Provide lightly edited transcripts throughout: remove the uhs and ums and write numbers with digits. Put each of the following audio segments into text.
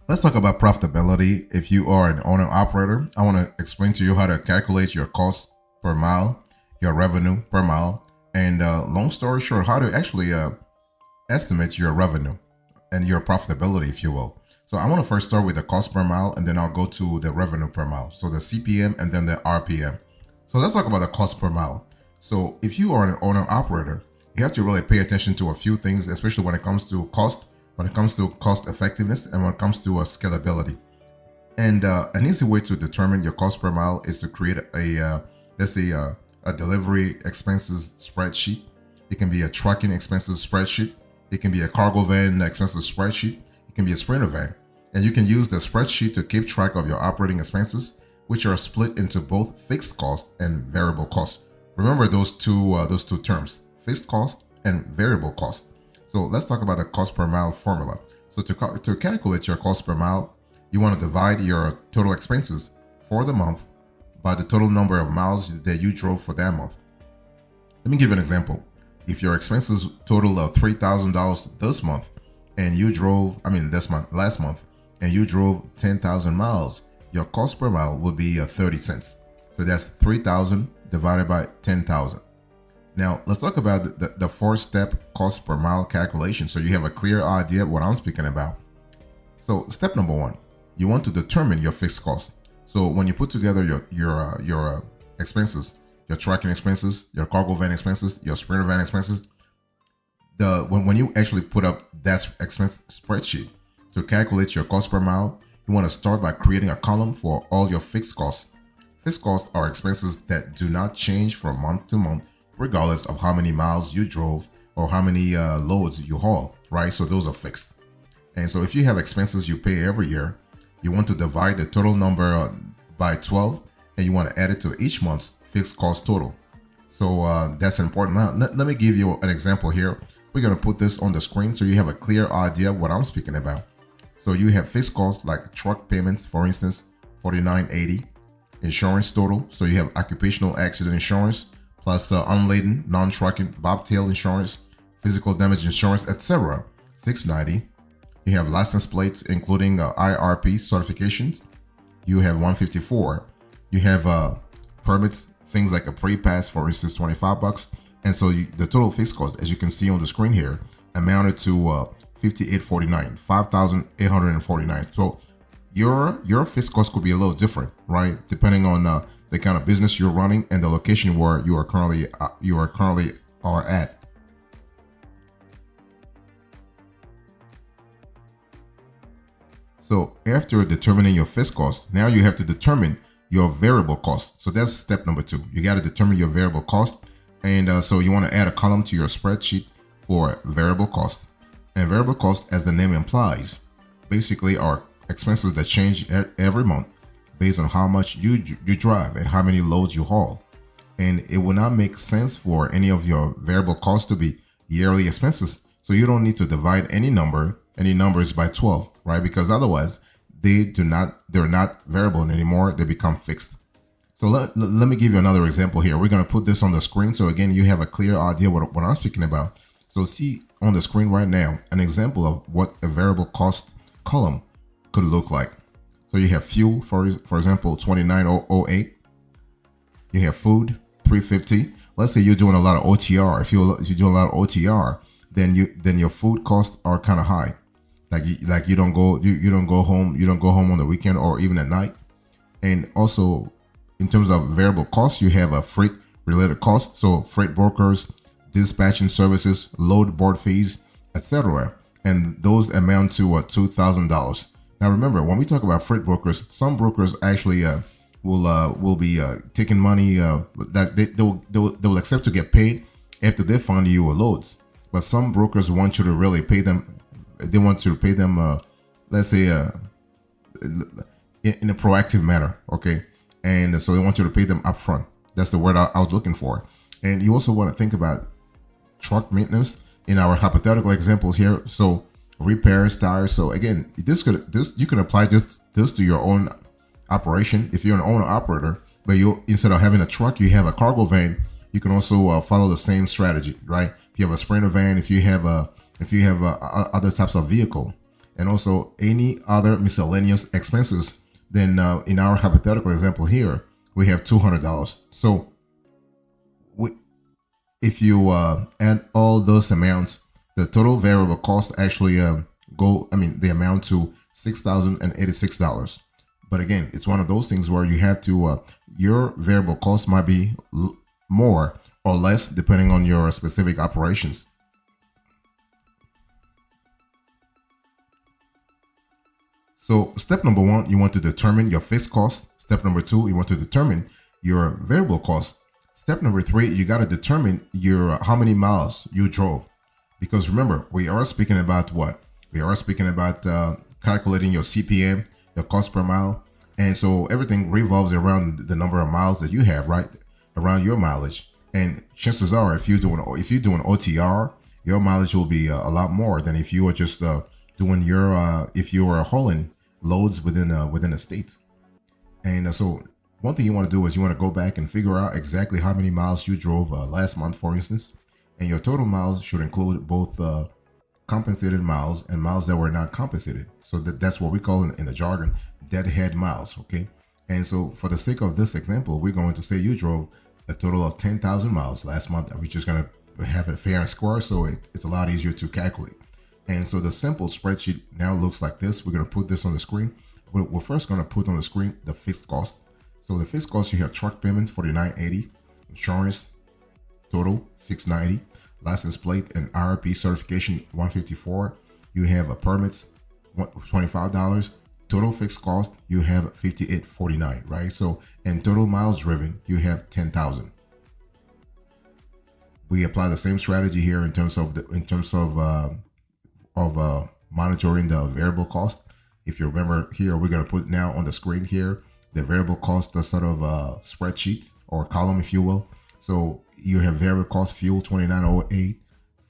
Let's talk about profitability. If you are an owner operator, I want to explain to you how to calculate your cost per mile, your revenue per mile, and long story short, how to actually estimate your revenue and your profitability, if you will. So I want to first start with the cost per mile, and then I'll go to the revenue per mile. So the CPM and then the RPM. So let's talk about the cost per mile. So if you are an owner operator, you have to really pay attention to a few things, especially when it comes to cost, when it comes to cost effectiveness, and when it comes to scalability. And an easy way to determine your cost per mile is to create let's say, a delivery expenses spreadsheet. It can be a trucking expenses spreadsheet. It can be a cargo van expenses spreadsheet. It can be a sprinter van. And you can use the spreadsheet to keep track of your operating expenses, which are split into both fixed cost and variable cost. Remember those two terms, fixed cost and variable cost. So let's talk about the cost per mile formula. So to calculate your cost per mile, you want to divide your total expenses for the month by the total number of miles that you drove for that month. Let me give you an example. If your expenses total $3,000 this month, and you drove, last month, and you drove 10,000 miles, your cost per mile will be 30 cents. So that's 3,000 divided by 10,000. Now let's talk about the four-step cost per mile calculation, so you have a clear idea of what I'm speaking about. So step number one, you want to determine your fixed cost. So when you put together your expenses, your trucking expenses, your cargo van expenses, your sprinter van expenses, when you actually put up that expense spreadsheet to calculate your cost per mile, you want to start by creating a column for all your fixed costs. Fixed costs are expenses that do not change from month to month, regardless of how many miles you drove or how many loads you haul, right? So those are fixed. And so if you have expenses you pay every year, you want to divide the total number by 12, and you want to add it to each month's fixed cost total. So that's important. Now, let me give you an example here. We're going to put this on the screen so you have a clear idea of what I'm speaking about. So you have fixed costs like truck payments, for instance, $49.80. Insurance total. So you have occupational accident insurance plus unladen, non-trucking, bobtail insurance, physical damage insurance, etc. $690. You have license plates, including IRP certifications. You have $154. You have permits, things like a pre-pass, for instance, $25. And so the total fixed cost, as you can see on the screen here, amounted to $58.49, $5,849. So your fixed cost could be a little different, right? Depending on the kind of business you're running and the location where you are currently at. So after determining your fixed cost, now you have to determine your variable cost. So that's step number two. You got to determine your variable cost. And so you want to add a column to your spreadsheet for variable cost. And variable cost, as the name implies, basically are expenses that change every month based on how much you drive and how many loads you haul. And it will not make sense for any of your variable costs to be yearly expenses. So you don't need to divide any numbers by 12, right? Because otherwise they're not variable anymore. They become fixed. So let me give you another example here. We're going to put this on the screen. So again, you have a clear idea what I'm speaking about. So see on the screen right now, an example of what a variable cost column could look like. So you have fuel, for example, $29.08. You have food, $3.50. Let's say you're doing a lot of OTR. If you're doing a lot of OTR, then your food costs are kind of high. Like you don't go home on the weekend or even at night. And also, in terms of variable costs, you have a freight related costs. So freight brokers, dispatching services, load board fees, etc. And those amount to $2,000. Now remember, when we talk about freight brokers, some brokers actually will be taking money that they will accept to get paid after they find you loads. But some brokers want you to really pay them. They want you to pay them, let's say, in a proactive manner. Okay. And so they want you to pay them upfront. That's the word I was looking for. And you also want to think about truck maintenance in our hypothetical examples here. So repairs, tires. So again, you can apply this to your own operation. If you're an owner operator, but you instead of having a truck, you have a cargo van. You can also follow the same strategy, right? If you have a sprinter van, if you have other types of vehicle, and also any other miscellaneous expenses, then in our hypothetical example here, we have $200. So we, if you add all those amounts, the total variable cost actually they amount to $6,086. But again, it's one of those things where you have to, your variable cost might be more or less depending on your specific operations. So step number one, you want to determine your fixed cost. Step number two, you want to determine your variable cost. Step number three, you got to determine your how many miles you drove. Because remember, we are speaking about what? We are speaking about calculating your CPM, your cost per mile. And so everything revolves around the number of miles that you have, right? Around your mileage. And chances are, if you're doing OTR, your mileage will be a lot more than if you are just doing your if you are hauling loads within a state. And so one thing you want to do is you want to go back and figure out exactly how many miles you drove last month, for instance. And your total miles should include both compensated miles and miles that were not compensated. So that's what we call in the jargon deadhead miles. Okay. And so for the sake of this example, we're going to say you drove a total of 10,000 miles last month. We're just going to have it fair and square, so it's a lot easier to calculate. And so the simple spreadsheet now looks like this. We're going to put this on the screen. We're first going to put on the screen the fixed cost. So the fixed cost, you have truck payments $49.80, insurance total $690, license plate and IRP certification $154. You have a permits $25. Total fixed cost, you have $58.49, right? So, and total miles driven, you have 10,000. We apply the same strategy here in terms of monitoring the variable cost. If you remember here, we're going to put now on the screen here the variable cost, the sort of spreadsheet or column, if you will. So you have variable cost: fuel $29.08,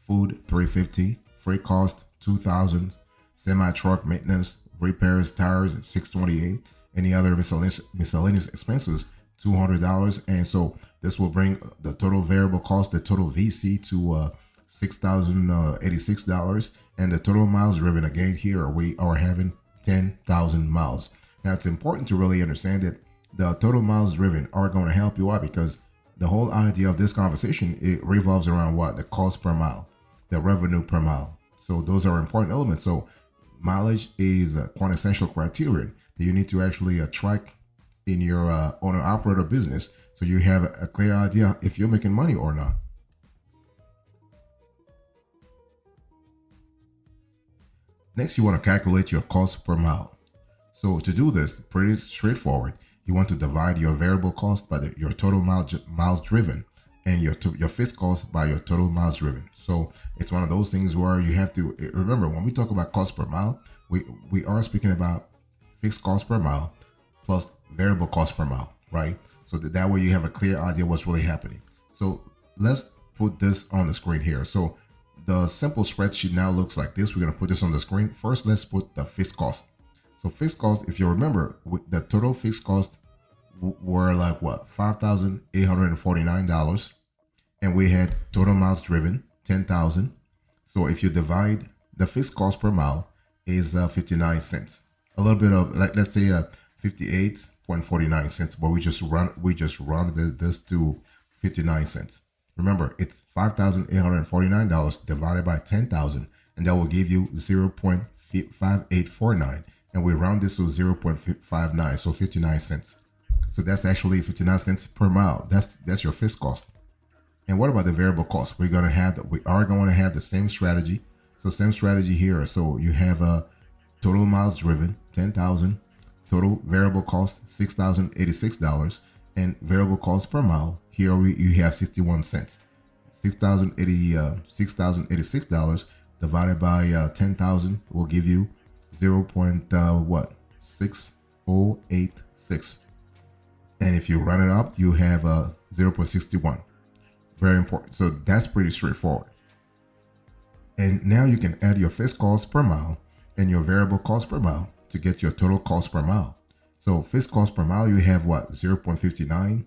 food $350, freight cost $2,000, semi truck maintenance, repairs, tires $628, any other miscellaneous expenses $200. And so this will bring the total variable cost, the total VC, to $6,086, and the total miles driven, again here we are having 10,000 miles. Now it's important to really understand that the total miles driven are going to help you out, because the whole idea of this conversation, it revolves around what? The cost per mile, the revenue per mile. So those are important elements. So mileage is a quintessential criterion that you need to actually track in your owner-operator business, so you have a clear idea if you're making money or not. Next, you want to calculate your cost per mile. So to do this, pretty straightforward. You want to divide your variable cost by your total miles driven, and your fixed cost by your total miles driven. So it's one of those things where you have to remember, when we talk about cost per mile, we are speaking about fixed cost per mile plus variable cost per mile, right? So that way you have a clear idea what's really happening. So let's put this on the screen here. So the simple spreadsheet now looks like this. We're going to put this on the screen. First, let's put the fixed cost. So fixed cost, if you remember, the total fixed cost were like what? $5,849. And we had total miles driven 10,000. So if you divide, the fixed cost per mile is 59 cents. A little bit of, like, let's say 58.49 cents, but we just rounded this to 59 cents. Remember, it's $5,849 divided by 10,000, and that will give you 0.5849. And we round this to 0.59, so 59 cents. So that's actually 59 cents per mile. That's your fixed cost. And what about the variable cost? We are going to have the same strategy. So same strategy here. So you have a total miles driven 10,000, total variable cost $6,086, and variable cost per mile here you have 61 cents. $6,086 divided by 10,000 will give you 0.6086. And if you run it up, you have 0.61. Very important. So that's pretty straightforward. And now you can add your fixed cost per mile and your variable cost per mile to get your total cost per mile. So fixed cost per mile, you have what? 0.59.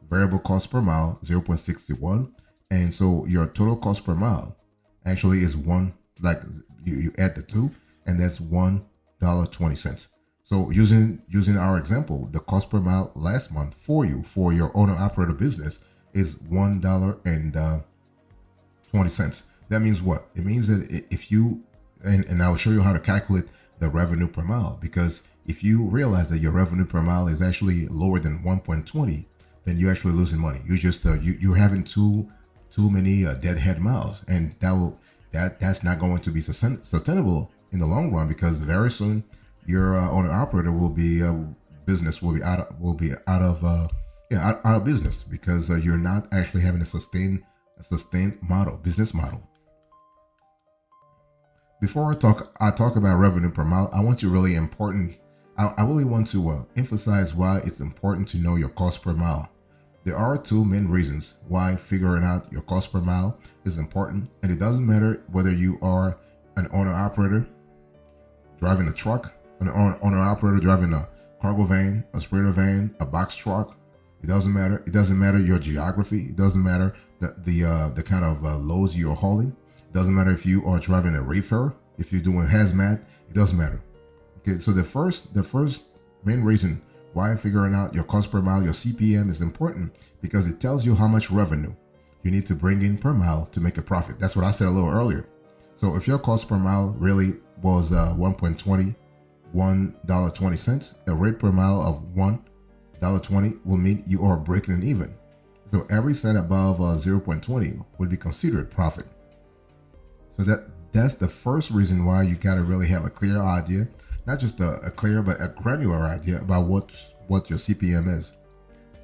Variable cost per mile, 0.61. And so your total cost per mile actually is one, like you add the two, and that's $1.20. So using our example, the cost per mile last month for you for your owner operator business is $1.20. That means what? It means that if you and I'll show you how to calculate the revenue per mile, because if you realize that your revenue per mile is actually lower than 1.20, then you're actually losing money. You just you're having too many deadhead miles, and that's not going to be sustainable in the long run, because very soon your owner operator will be business will be out of business, because you're not actually having a sustained business model. Before I talk about revenue per mile, I want to really important. I really want to emphasize why it's important to know your cost per mile. There are two main reasons why figuring out your cost per mile is important, and it doesn't matter whether you are an owner operator driving a truck, an owner operator driving a cargo van, a spreader van, a box truck. It doesn't matter. It doesn't matter your geography. It doesn't matter the kind of loads you're hauling. It doesn't matter if you are driving a reefer, if you're doing hazmat. It doesn't matter. Okay, so the first main reason why figuring out your cost per mile, your CPM, is important, because it tells you how much revenue you need to bring in per mile to make a profit. That's what I said a little earlier. So if your cost per mile really was $1.20, a rate per mile of $1.20 will mean you are breaking it even. So every cent above 0.20 would be considered profit. So that's the first reason why you got to really have a clear idea, not just a clear but a granular idea about what your CPM is.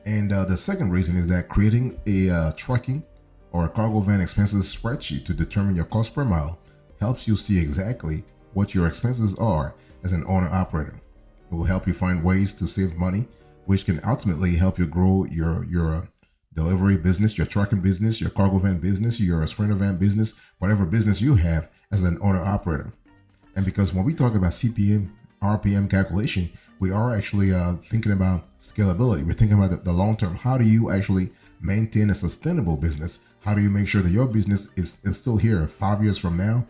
And the second reason is that creating a trucking or a cargo van expenses spreadsheet to determine your cost per mile helps you see exactly what your expenses are as an owner operator. It will help you find ways to save money, which can ultimately help you grow your delivery business, your trucking business, your cargo van business, your sprinter van business, whatever business you have as an owner operator. And because when we talk about CPM, RPM calculation, we are actually thinking about scalability. We're thinking about the long term. How do you actually maintain a sustainable business? How do you make sure that your business is still here 5 years from now,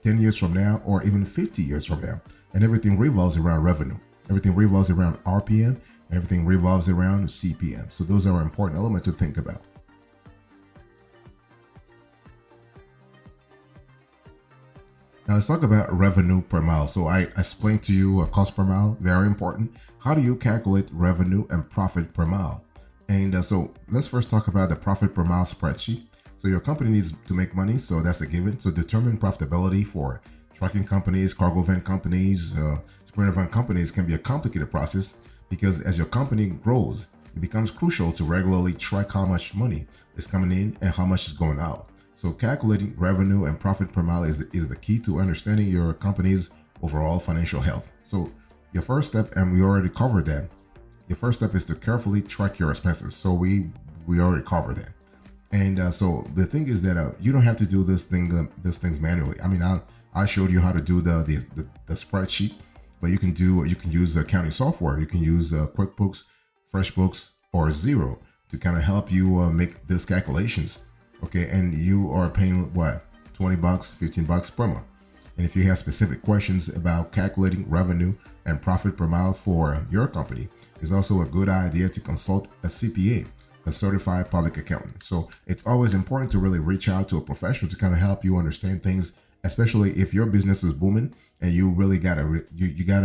10 years from now, or even 50 years from now? And everything revolves around revenue. Everything revolves around RPM. Everything revolves around CPM. So those are important elements to think about. Now let's talk about revenue per mile. So I explained to you a cost per mile, very important. How do you calculate revenue and profit per mile? And so let's first talk about the profit per mile spreadsheet. So your company needs to make money, so that's a given. So determine profitability for trucking companies, cargo van companies, sprinter van companies can be a complicated process, because as your company grows, it becomes crucial to regularly track how much money is coming in and how much is going out. So calculating revenue and profit per mile is the key to understanding your company's overall financial health. So your first step, and we already covered that, your first step is to carefully track your expenses. So we already covered that. And so the thing is that you don't have to do these things manually. I mean, I showed you how to do the spreadsheet, but you can use accounting software. You can use QuickBooks, FreshBooks, or Xero to kind of help you make these calculations. Okay, and you are paying what, $20, $15 per month. And if you have specific questions about calculating revenue and profit per mile for your company, it's also a good idea to consult a CPA, a certified public accountant. So it's always important to really reach out to a professional to kind of help you understand things, especially if your business is booming and you really gotta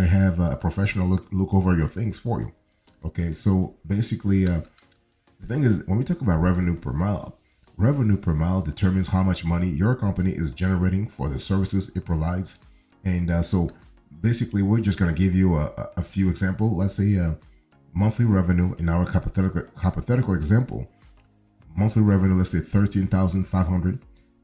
have a professional look over your things for you. Okay, so basically, the thing is, when we talk about revenue per mile determines how much money your company is generating for the services it provides. And so basically, we're just going to give you a few examples. Let's say monthly revenue in our hypothetical example. Monthly revenue, let's say 13,500.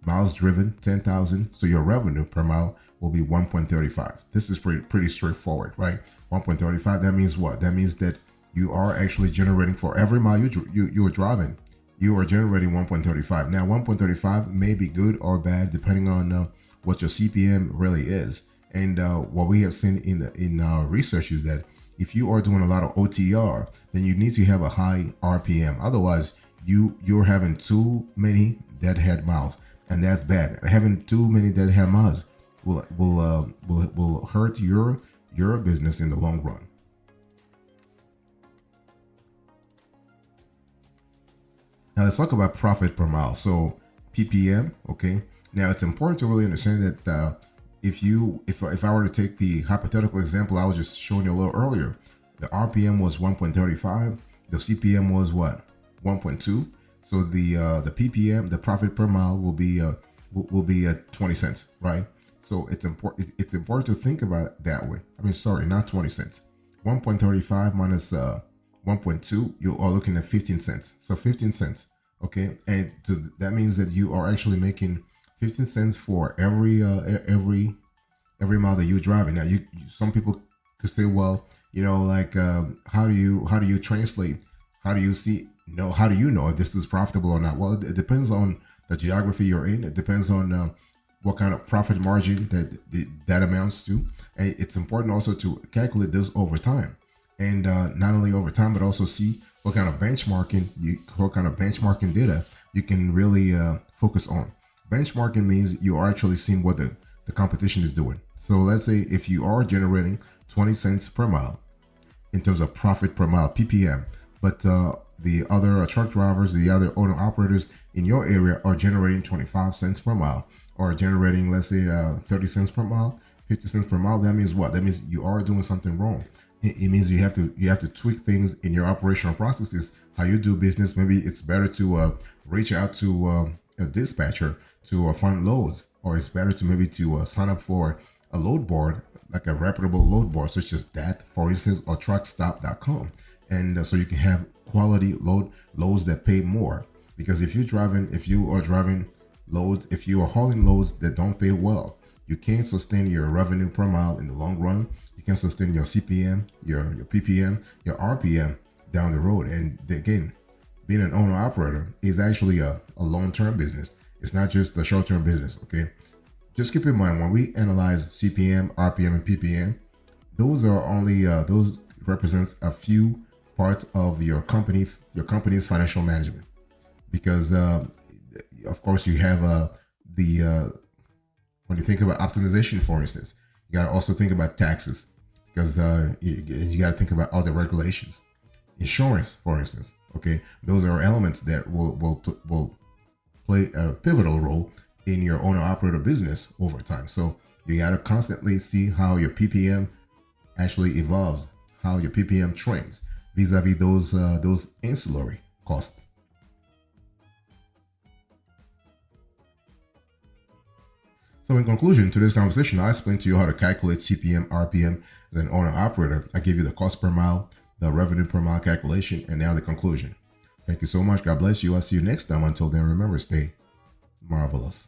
Miles driven, 10,000. So your revenue per mile will be 1.35. This is pretty straightforward, right? 1.35. That means what? That means that you are actually generating, for every mile you are driving, you are generating 1.35. Now, 1.35 may be good or bad depending on what your CPM really is. And what we have seen in our research is that if you are doing a lot of OTR, then you need to have a high RPM. Otherwise, you're having too many deadhead miles, and that's bad. Having too many deadhead miles will hurt your business in the long run. Now let's talk about profit per mile. So PPM, okay. Now it's important to really understand that if I were to take the hypothetical example I was just showing you a little earlier, the RPM was 1.35, the CPM was what, 1.2. So the PPM, the profit per mile, will be at 20 cents, right? So it's important to think about it that way. I mean, sorry, not 20 cents. 1.35 minus 1.2, you are looking at 15 cents. So 15 cents, okay, and that means that you are actually making 15 cents for every mile that you're driving. Now, some people could say, well, like how do you translate? How do you see? How do you know if this is profitable or not? Well, it depends on the geography you're in. It depends on what kind of profit margin that amounts to. And it's important also to calculate this over time, and not only over time, but also see what kind of benchmarking data you can really focus on. Benchmarking means you are actually seeing what the competition is doing. So let's say if you are generating 20 cents per mile in terms of profit per mile, PPM, but the other truck drivers, the other owner operators in your area are generating 25 cents per mile, or generating, let's say, 30 cents per mile, 50 cents per mile. That means what? That means you are doing something wrong. It means you have to tweak things in your operational processes, how you do business. Maybe it's better to reach out to a dispatcher to find loads, or it's better to sign up for a load board, like a reputable load board such as that, for instance, or truckstop.com, and so you can have quality loads that pay more. Because if you are driving loads, if you are hauling loads that don't pay well, you can't sustain your revenue per mile in the long run. You can sustain your CPM, your PPM, your RPM down the road. And again, being an owner operator is actually a long-term business. It's not just a short-term business, okay? Just keep in mind, when we analyze CPM, RPM, and PPM, those are only those represents a few parts of your company's financial management. Because of course you have when you think about optimization, for instance, you got to also think about taxes, because you got to think about other regulations, insurance, for instance. Okay, those are elements that will play a pivotal role in your owner operator business over time. So you got to constantly see how your PPM actually evolves, how your PPM trends vis-a-vis those ancillary costs. So in conclusion, today's conversation, I explained to you how to calculate CPM, RPM as an owner operator. I gave you the cost per mile, the revenue per mile calculation, and now the conclusion. Thank you so much. God bless you. I'll see you next time. Until then, remember, stay marvelous.